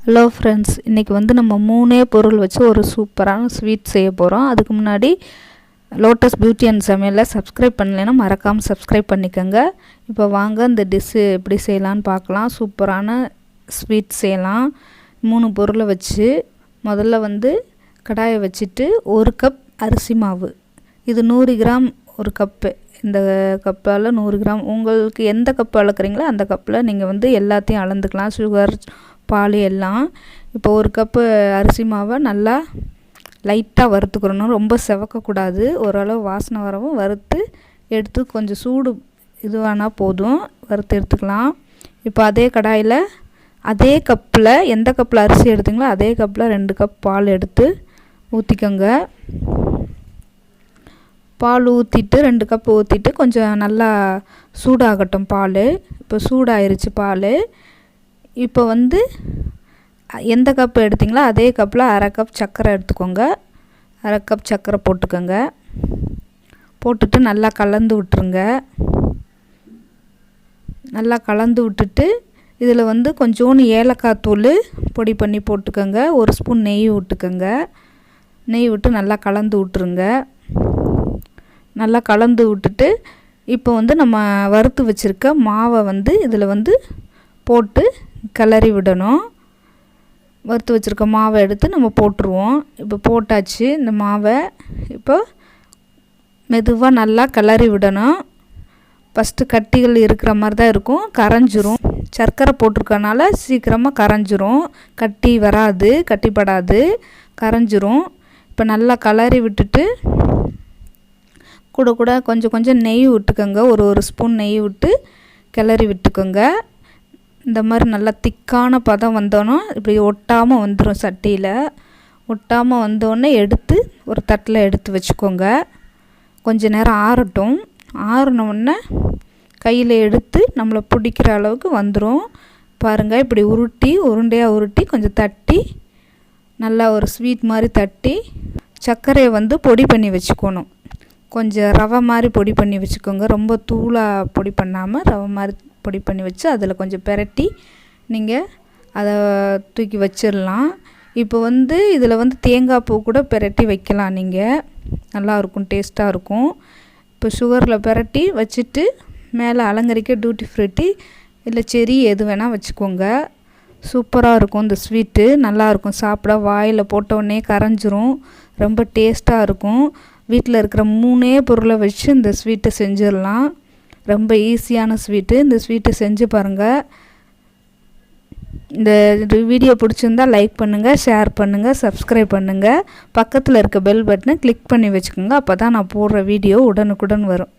Hello friends, இன்றைக்கி வந்து நம்ம 3 பொருள் வச்சு ஒரு சூப்பரான ஸ்வீட் செய்ய போகிறோம். அதுக்கு முன்னாடி லோட்டஸ் பியூட்டி அண்ட் சமையலை சப்ஸ்கிரைப் பண்ணலைன்னா மறக்காமல் சப்ஸ்கிரைப் பண்ணிக்கோங்க. இப்போ வாங்க இந்த டிஷ்ஷு எப்படி செய்யலான்னு பார்க்கலாம். சூப்பரான ஸ்வீட் செய்யலாம் 3 பொருளை வச்சு. முதல்ல வந்து கடாயை வச்சுட்டு 1 கப் அரிசி மாவு, இது 100 கிராம் ஒரு கப்பு. இந்த கப்பால் 100 கிராம், உங்களுக்கு எந்த கப்பு அளக்குறீங்களோ அந்த கப்பில் நீங்கள் வந்து எல்லாத்தையும் அளந்துக்கலாம். சுகர், பால் எல்லாம். இப்போ 1 கப்பு அரிசி மாவை நல்லா லைட்டாக வறுத்துக்கிறணும். ரொம்ப செவக்கக்கூடாது. ஓரளவு வாசனை வரவும் வறுத்து எடுத்து கொஞ்சம் சூடு இதுவானால் போதும், வறுத்து எடுத்துக்கலாம். இப்போ அதே கடாயில் அதே கப்பில் எந்த கப்பில் அரிசி எடுத்திங்களோ அதே கப்பில் 2 கப் பால் எடுத்து ஊற்றிக்கோங்க. பால் ஊற்றிட்டு 2 கப் ஊற்றிட்டு கொஞ்சம் நல்லா சூடாகட்டும் பால். இப்போ சூடாயிருச்சு பால். இப்போ வந்து எந்த கப்பு எடுத்திங்களோ அதே கப்பில் 1/2 கப் சர்க்கரை எடுத்துக்கோங்க. 1/2 கப் சர்க்கரை போட்டுக்கோங்க. போட்டுட்டு நல்லா கலந்து விட்டுருங்க. நல்லா கலந்து விட்டுட்டு இதில் வந்து கொஞ்சோண்டு ஏலக்காய் தூள் பொடி பண்ணி போட்டுக்கோங்க. 1 ஸ்பூன் நெய் விட்டுக்கோங்க. நெய் விட்டு நல்லா கலந்து விட்டுருங்க. நல்லா கலந்து விட்டுட்டு இப்போ வந்து நம்ம வறுத்து வச்சுருக்க மாவை வந்து இதில் வந்து போட்டு கிளறி விடணும். வறுத்து வச்சுருக்க மாவை எடுத்து நம்ம போட்டுருவோம். இப்போ போட்டாச்சு இந்த மாவை. இப்போ மெதுவாக நல்லா கிளறி விடணும். ஃபஸ்ட்டு கட்டிகள் இருக்கிற மாதிரி தான் இருக்கும், கரைஞ்சிரும். சர்க்கரை போட்டிருக்கனால சீக்கிரமாக கரைஞ்சிரும், கட்டி வராது, கட்டிப்படாது, கரைஞ்சிரும். இப்போ நல்லா கிளறி விட்டுட்டு கூட கொஞ்சம் நெய் விட்டுக்கோங்க. ஒரு ஸ்பூன் நெய் விட்டு கிளறி விட்டுக்கோங்க. இந்த மாதிரி நல்லா திக்கான பதம் வந்தோன்னே இப்படி ஒட்டாமல் வந்துடும். சட்டியில் ஒட்டாமல் வந்தோடனே எடுத்து ஒரு தட்டில் எடுத்து வச்சுக்கோங்க. கொஞ்சம் நேரம் ஆறட்டும். ஆறினோடனே கையில் எடுத்து நம்மளை பிடிக்கிற அளவுக்கு வந்துடும். பாருங்கள், இப்படி உருண்டையாக உருட்டி கொஞ்சம் தட்டி நல்லா ஒரு ஸ்வீட் மாதிரி தட்டி சர்க்கரையை வந்து பொடி பண்ணி வச்சுக்கணும். கொஞ்சம் ரவை மாதிரி பொடி பண்ணி வச்சுக்கோங்க. ரொம்ப தூளாக பொடி பண்ணாமல் ரவை மாதிரி பொடி பண்ணி வச்சு அதில் கொஞ்சம் பெரட்டி நீங்கள் அதை தூக்கி வச்சிடலாம். இப்போ வந்து இதில் வந்து தேங்காய் பூ கூட பெரட்டி வைக்கலாம். நீங்கள் நல்லாயிருக்கும், டேஸ்ட்டாக இருக்கும். இப்போ சுகரில் பெரட்டி வச்சுட்டு மேலே அலங்கரிக்க டூட்டி ஃப்ரூட்டி இல்லை செரி எது வேணால் வச்சுக்கோங்க. சூப்பராக இருக்கும் இந்த ஸ்வீட்டு. நல்லாயிருக்கும், சாப்பிட வாயில் போட்டோடனே கரைஞ்சிரும். ரொம்ப டேஸ்ட்டாக இருக்கும். வீட்டில் இருக்கிற 3 பொருளை வச்சு இந்த ஸ்வீட்டை செஞ்சிடலாம். ரொம்ப ஈஸியான ஸ்வீட்டு. இந்த ஸ்வீட்டை செஞ்சு பாருங்கள். இந்த வீடியோ பிடிச்சிருந்தா லைக் பண்ணுங்கள், ஷேர் பண்ணுங்கள், சப்ஸ்கிரைப் பண்ணுங்கள். பக்கத்தில் இருக்க பெல் பட்டனை கிளிக் பண்ணி வச்சுக்கோங்க. அப்போ தான் நான் போடுற வீடியோ உடனுக்குடன் வரும்.